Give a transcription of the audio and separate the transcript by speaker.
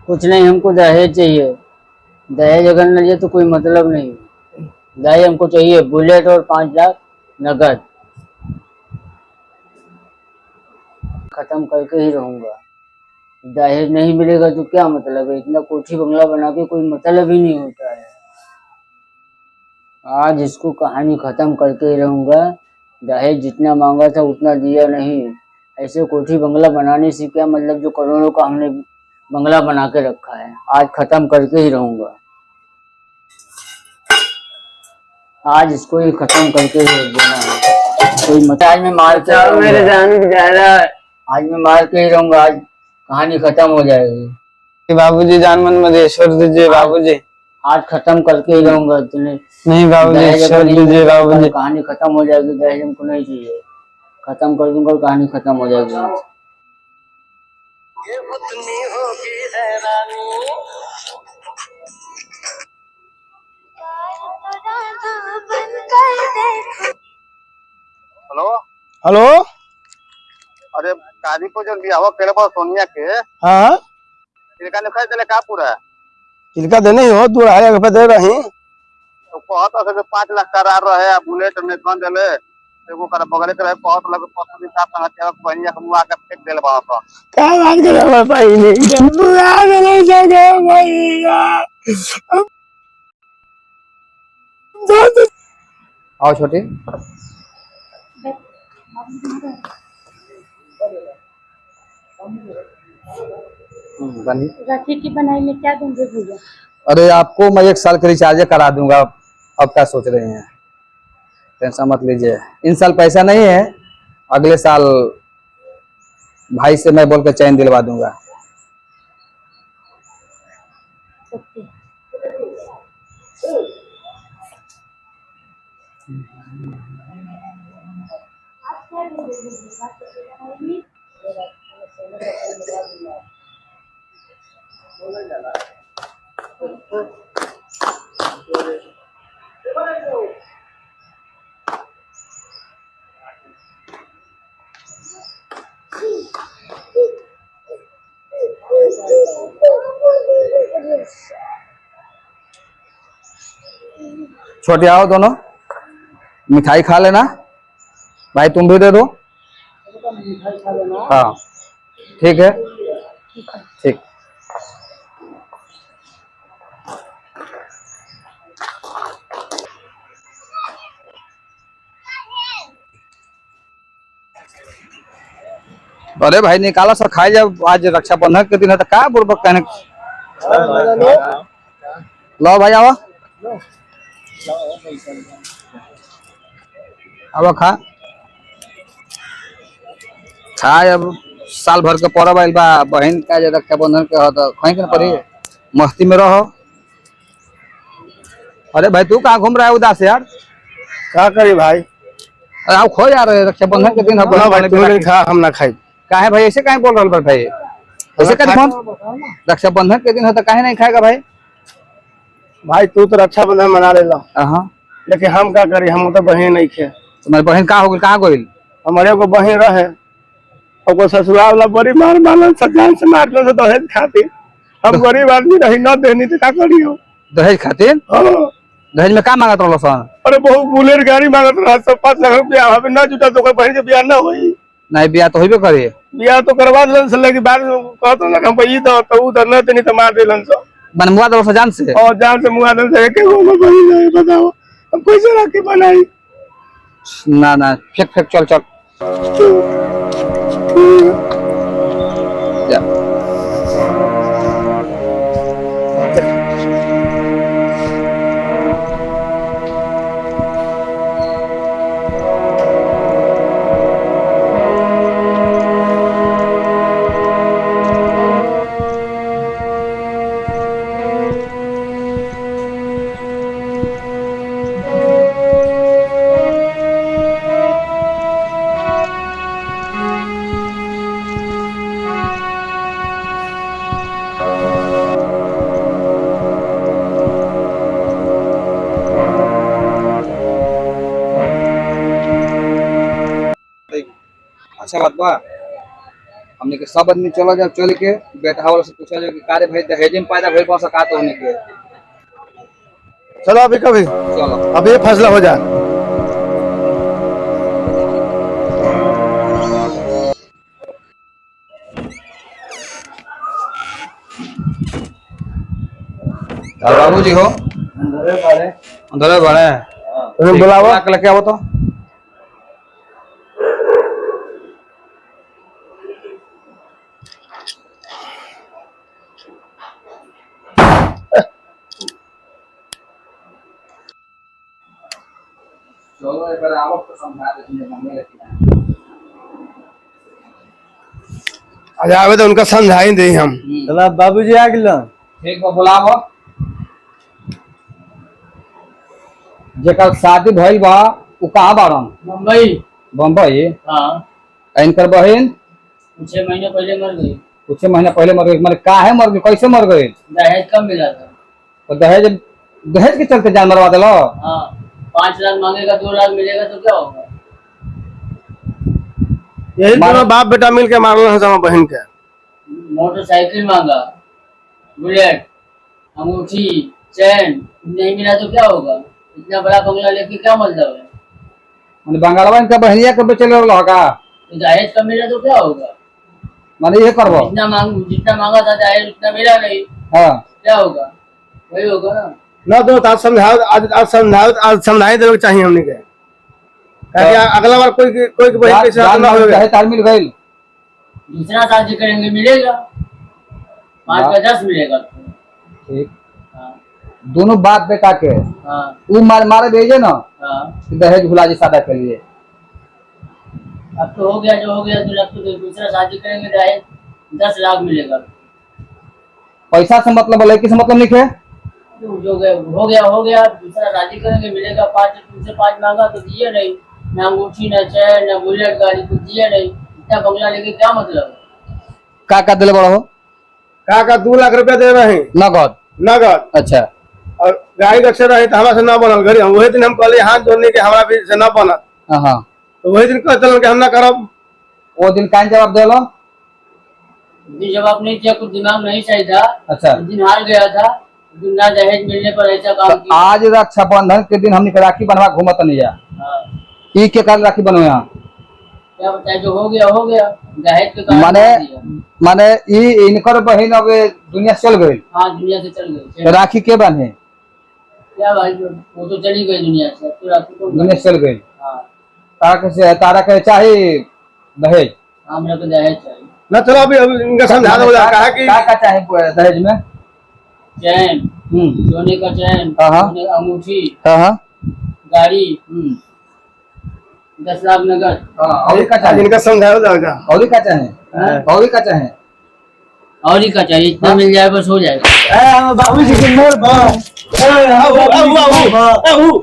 Speaker 1: कुछ नहीं, हमको दहेज चाहिए। दहेज अगर न दिए तो कोई मतलब नहीं। दहेज हमको चाहिए, बुलेट और 5 लाख नगद। खत्म करके ही रहूंगा। दहेज नहीं मिलेगा तो क्या मतलब है? इतना कोठी बंगला बना के कोई मतलब ही नहीं होता है। आज इसको कहानी खत्म करके ही रहूंगा। दहेज जितना मांगा था उतना दिया नहीं। ऐसे कोठी बंगला बनाने से क्या मतलब, जो करोड़ों का हमने बंगला बना के रखा है। आज खत्म करके ही रहूंगा। आज इसको ही खत्म करके ही रख देना है। कोई मत आज मैं मार के मेरे जान जा रहा है। आज मैं मार के ही रहूंगा। आज कहानी खत्म हो जाएगी।
Speaker 2: बाबूजी जान मन मदेश्वर दीजिए बाबूजी।
Speaker 1: आज खत्म करके ही रहूंगा।
Speaker 2: नहीं बाबूजी छोड़ दीजिए बाबूजी।
Speaker 1: कहानी खत्म हो जाएगी। दहेज हमको नहीं चाहिए। खत्म कर दूंगा, कहानी खत्म हो जाएगी। ये उतनी होगी हैरानी।
Speaker 3: Hello
Speaker 2: hello.
Speaker 3: अरे काजीपुर जो बियाह करे पर सोनिया के
Speaker 2: हाँ
Speaker 3: तिलका लिखा चले का पूरा
Speaker 2: तिलका देने ही हो 2,000 रुपये दे रही।
Speaker 3: तो कहता से 5 लाख करार रहे बुलेट में कौन देले एगो कर बगले के बहुत लग पत्नी साहब संग के पहिया के मुआ के फेंक देले बा। तो
Speaker 2: क्या बात कर रहे हो भाई? नहीं बुआ देने जगह भैया।
Speaker 4: आओ छोटी। बनी
Speaker 5: राखी की बनाई में क्या देंगे भैया?
Speaker 4: अरे आपको मैं 1 साल का रिचार्ज करा दूंगा। अब क्या सोच रहे हैं? टेंशन मत लीजिए। इन साल पैसा नहीं है, अगले साल भाई से मैं बोल कर चैन दिलवा दूंगा। छोटे आओ दोनों, मिठाई खा लेना। भाई तुम भी दे दो। हाँ ठीक है, ठीक। अरे भाई निकाला सब खाए जब आज रक्षाबंधन के दिन है तो क्या बुर्बक कहने। लो भाई आओ, अब खा खाए। अब साल भर के पर्व आइल बा, बहन का जो रक्षाबंधन के हो तो कहीं के न पड़ी मस्ती में रहो। अरे भाई तू कहाँ घूम रहा है उदास यार?
Speaker 2: क्या करी भाई?
Speaker 4: अरे आओ खो यार, रक्षाबंधन के दिन
Speaker 2: भाई खा हम ना खाई।
Speaker 4: काहे भाई ऐसे काहे बोल रहा है भाई? ऐसे कर फोन, रक्षाबंधन के दिन है तो काहे नहीं खाएगा भाई?
Speaker 2: भाई तू तो रक्षाबंधन मना ले लो,
Speaker 4: हाँ
Speaker 2: लेकिन हम क्या करी? हम तो बहन नहीं खे।
Speaker 4: तुम्हारी बहन कहाँ हो गई? कहाँ गई?
Speaker 2: हमारे को बहन रहे और ससुराल वाला बड़ी मार मारल सजान से मारल से दहेज खातिर। हम गरीब आदमी रही न देनी तो क्या करियो?
Speaker 4: दहेज खातिर? दहेज में क्या मांगत रहो सन?
Speaker 2: अरे बहुत बुलेट गाड़ी मांगत रहा, 5 लाख रुपया हमें न जुटा तो बहन के ब्याह न हुई।
Speaker 4: नहीं ब्याह तो होबे करे।
Speaker 2: ब्याह तो करवा दिलन लेकिन बाद में कहतो ना हम ई दो तो उ तो न देनी तो मार दिलन सब।
Speaker 4: बनमुआ दो जान से?
Speaker 2: और जान से मुआ दिलन से एक गो में बनी नहीं। बताओ हम कैसे राखी बनाई?
Speaker 4: ना ना फेंक फेंक, चल चल जा। अच्छा बात बा, हमने के सब आदमी चला जाए, चल के बेटा वाला से पूछा जाए कि कार्य भाई दहेज में पैदा भइल कौन सा का तो होने के।
Speaker 2: चलो अभी कभी
Speaker 4: चलो
Speaker 2: अब ये फैसला हो जाए।
Speaker 4: बाबू जी हो अंदर बड़े
Speaker 2: तुम्हें बुलाओ।
Speaker 4: लेके आओ तो। चलो एक बार आओ तो समझा देंगे मम्मी लेके।
Speaker 2: आज आवे तो उनका समझाई दे हम।
Speaker 6: चला बाबूजी आ गेल।
Speaker 4: ठीक बा बुलाओ। जेकर शादी भइल बा उ कहाँ बाड़न?
Speaker 1: मुंबई।
Speaker 4: बम्बई।
Speaker 1: हाँ,
Speaker 4: इनकर बहन
Speaker 1: कुछ महीने पहले मर गई।
Speaker 4: कुछ महीने पहले मर गई। मतलब काहे मर गई, कैसे मर गई?
Speaker 1: दहेज कम मिला था।
Speaker 4: तो दहेज दहेज के चलते जान मरवा दिलो?
Speaker 1: हाँ, 5 लाख मांगेगा, 2 लाख मिलेगा तो क्या होगा?
Speaker 2: यही दोनों बाप बेटा मिल के मारल है sama बहन के।
Speaker 1: मोटरसाइकिल मांगा, बुलेट, अंगूठी, चैन, नहीं मिला तो क्या होगा? इतना बड़ा बंगला लेके क्या मतलब है?
Speaker 4: मैंने बंगालवा इनका बहनिया के बेचे रहो का?
Speaker 1: तो दहेज कम मिला तो क्या होगा?
Speaker 4: मैंने ये करबो।
Speaker 1: जितना मांगा था दहेज उतना मिला नहीं,
Speaker 4: हाँ
Speaker 1: क्या होगा? वही होगा ना।
Speaker 2: ना तो आज समझाओ, आज समझाई देवे चाहिए हमने के। ताकि अगला बार कोई के बहन के साथ ना होवे।
Speaker 4: दहेज तार मिल गई।
Speaker 1: दूसरा शादी करेंगे मिलेगा, 5 का 10 मिलेगा।
Speaker 4: ठीक।
Speaker 1: हाँ,
Speaker 4: दोनों बाप बेटा के
Speaker 1: हाँ,
Speaker 4: उ मारे भेजे ना
Speaker 1: हाँ।
Speaker 4: दहेज भुला जी शादी के लिए।
Speaker 1: अब तो हो गया जो हो गया, तो अब तो दूसरा शादी करेंगे दहेज 10 लाख मिलेगा।
Speaker 4: पैसा से मतलब लड़की से मतलब नहीं है।
Speaker 1: तो जो हो गया दूसरा शादी करेंगे मिलेगा। 5 तुमसे 5 मांगा तो दिए नहीं, ना अंगूठी, ना चैन, ना बुलेट गाड़ी, कुछ दिए नहीं। इतना बंगला लेके क्या मतलब है?
Speaker 4: का दिले बड़ा हो?
Speaker 2: का 2 लाख रुपया दे रहे हैं
Speaker 4: नगद।
Speaker 2: नगद।
Speaker 4: अच्छा।
Speaker 2: और गाड़ी रखे रहे तो हमारा से ना बनल घड़ी। वही दिन हम कहले हाथ जोड़ने के हमारा भी से ना बनल,
Speaker 4: हाँ
Speaker 2: तो वही दिन कहते कि हम ना करब।
Speaker 4: वो दिन कान जवाब देलो?
Speaker 1: मुझे जवाब नहीं दिया, कुछ दिमाग नहीं सही था।
Speaker 4: अच्छा।
Speaker 1: उस दिन हार गया था, उस दिन ना दहेज मिलने पर ऐसा काम
Speaker 4: तो
Speaker 1: किया।
Speaker 4: आज रक्षाबंधन के दिन हमने राखी बनवा घूमत नहीं जा।
Speaker 1: हाँ,
Speaker 4: ई के कारण राखी बनवे यहाँ
Speaker 1: क्या बताए, जो हो गया दहेज के कारण
Speaker 4: माने
Speaker 1: हो गया।
Speaker 4: माने ई इनकर बहन अब दुनिया से चल गई।
Speaker 1: हाँ, दुनिया से चल गई।
Speaker 4: तो राखी के बने?
Speaker 1: क्या भाई, वो तो चली गई दुनिया से, तो राखी को
Speaker 4: दुनिया से चल गई।
Speaker 1: हाँ,
Speaker 4: तारा के चाहे दहेज।
Speaker 1: हमरा को दहेज चाहिए।
Speaker 2: ना चलो अभी इनका समझा दो। कहा कि
Speaker 4: का चाहे दहेज में?
Speaker 1: चैन, सोने का चैन,
Speaker 4: हाँ।
Speaker 1: सोने का अंगूठी,
Speaker 4: हाँ
Speaker 1: गाड़ी, 10 लाख नगद।
Speaker 4: और का चाहे?
Speaker 2: इनका समझाओ जाएगा।
Speaker 4: और का चाहे? और का चाहे?
Speaker 1: और ही का चाहिए, इतना मिल जाए बस हो जाएगा।
Speaker 6: बाबूजी के मोर बा।
Speaker 2: बाबू